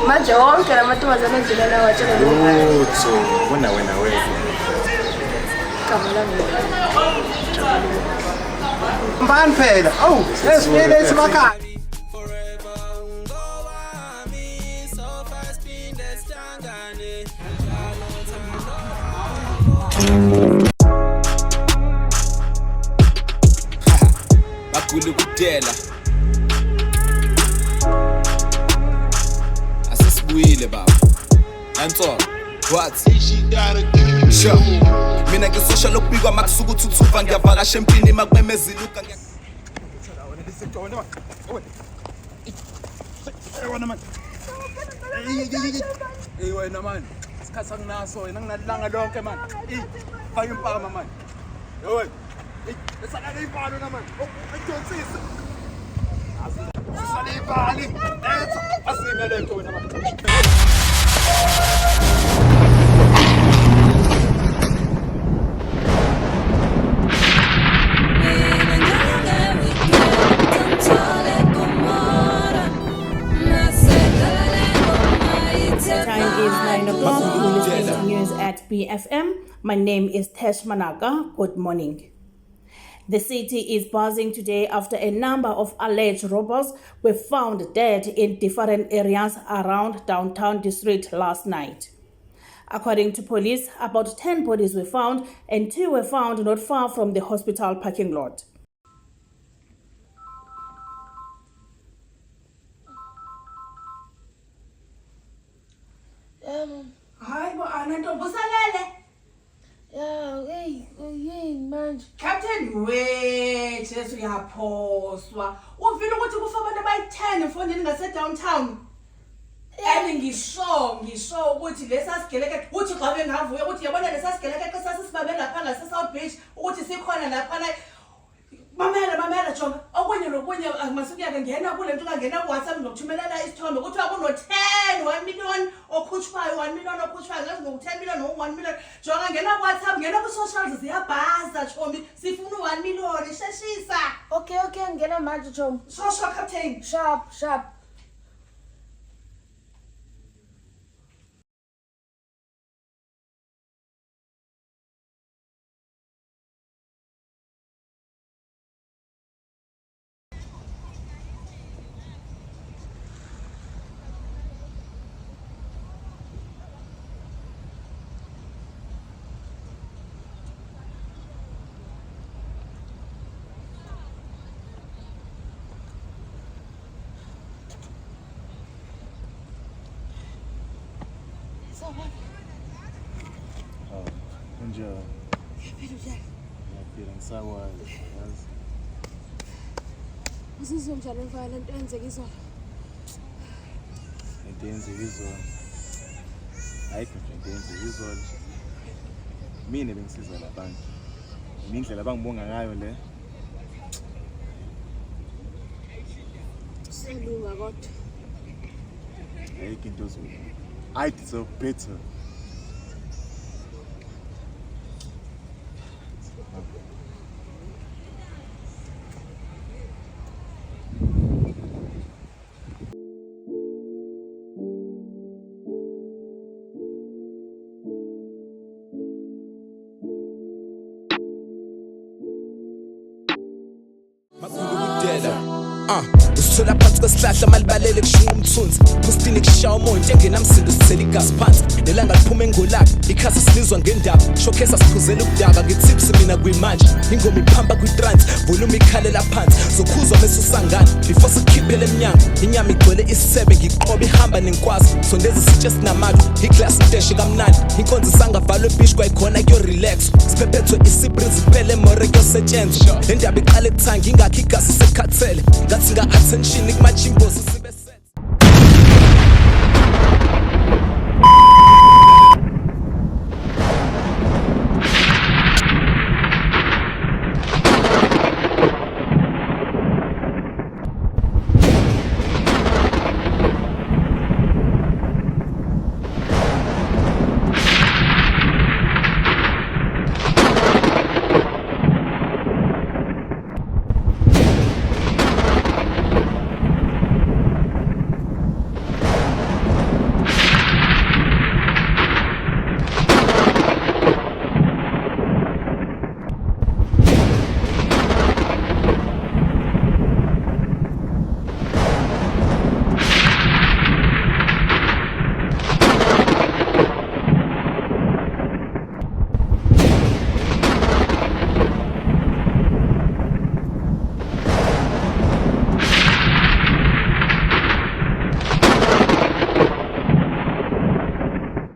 Manje wonke lamantombazane endleleni awatshela lutho wena Mbani phela awu lesifile esimakhaya bakule kudela asisibuyile baba Anton what sure mina ngisosha lokubikwa makusuka uthuthuva ngiyavakasha empini makwemezile uka Hey wena man isikhathi anginaso wena nginalanga lonke man faka impama man hey esakale ibalo na man ayidonsisa asale ibali asingale nto wena man News at BFM. My name is Tesh Manaka. Good morning. The city is buzzing today after a number of alleged robbers were found dead in different areas around downtown district last night. According to police, about 10 bodies were found and 2 were found not far from the hospital parking lot. Hi, bo ananto busalele. Hey, manje. Captain, wait, Jesu yaphoswa. Uvile ukuthi kufa abantu abayi-10 efondini ngase downtown. Ngisho ukuthi lesasigeleke uthi xa bengavuya ukuthi yabona lesasigeleke xa sasisibabe lapha ngase South Beach ukuthi sikhona lapha Mamela jonga okunye nokunye amasukuyake ngena kule nto kangena ku WhatsApp ngokuthumelela isithombe ukuthi akuno 1 million okhutshwayo 1 million okhutshwayo ngazi ngo 10 million no 1 million jonga ngena ku WhatsApp ngena ku socials ziyabhaza chomi sifuna 1 million isheshisa Okay, ngena manje Chom. Shosho captain Sharp. Enjoy. Ngiyafika ngisakwazi yazi. Usizwe njalo mfana into enzeke izolo. Into enzeke izolo. Ayikho nje into enzeke izolo. Mina bengisiza labantu. Indlela abangibonga ngayo le. Selunga kodwa. Ayikho into zolo. I deserve better. Usithola phansi kwesihlahla malibalele kushiya umthunzi Pustini kushaya umoya into engenamsindo sithela igazi phansi Nelanga liphuma engolakhe ikhasi silizwa ngendaba Showcase siphuzela ukudaka ngitips mina kuyimanje Ingoma iphamba kwitrance volume ikhalela phansi Zokhuzwa mase usangana before sikhiphele eminyango Inyama igcwele isisebe ngiqoba ihamba nenkwazi Sondeza sitshe sinamaqo iglass inteshe kamnandi Inkonzo sangavalwe ebish kwayikhona kuyo relax Siphephetwe isibreeze iphele more kuyosetshenzwa Le ndaba iqale ekuthanga ingakho igasi sekhathele Ngathi nga attention ikumachimbozi sibe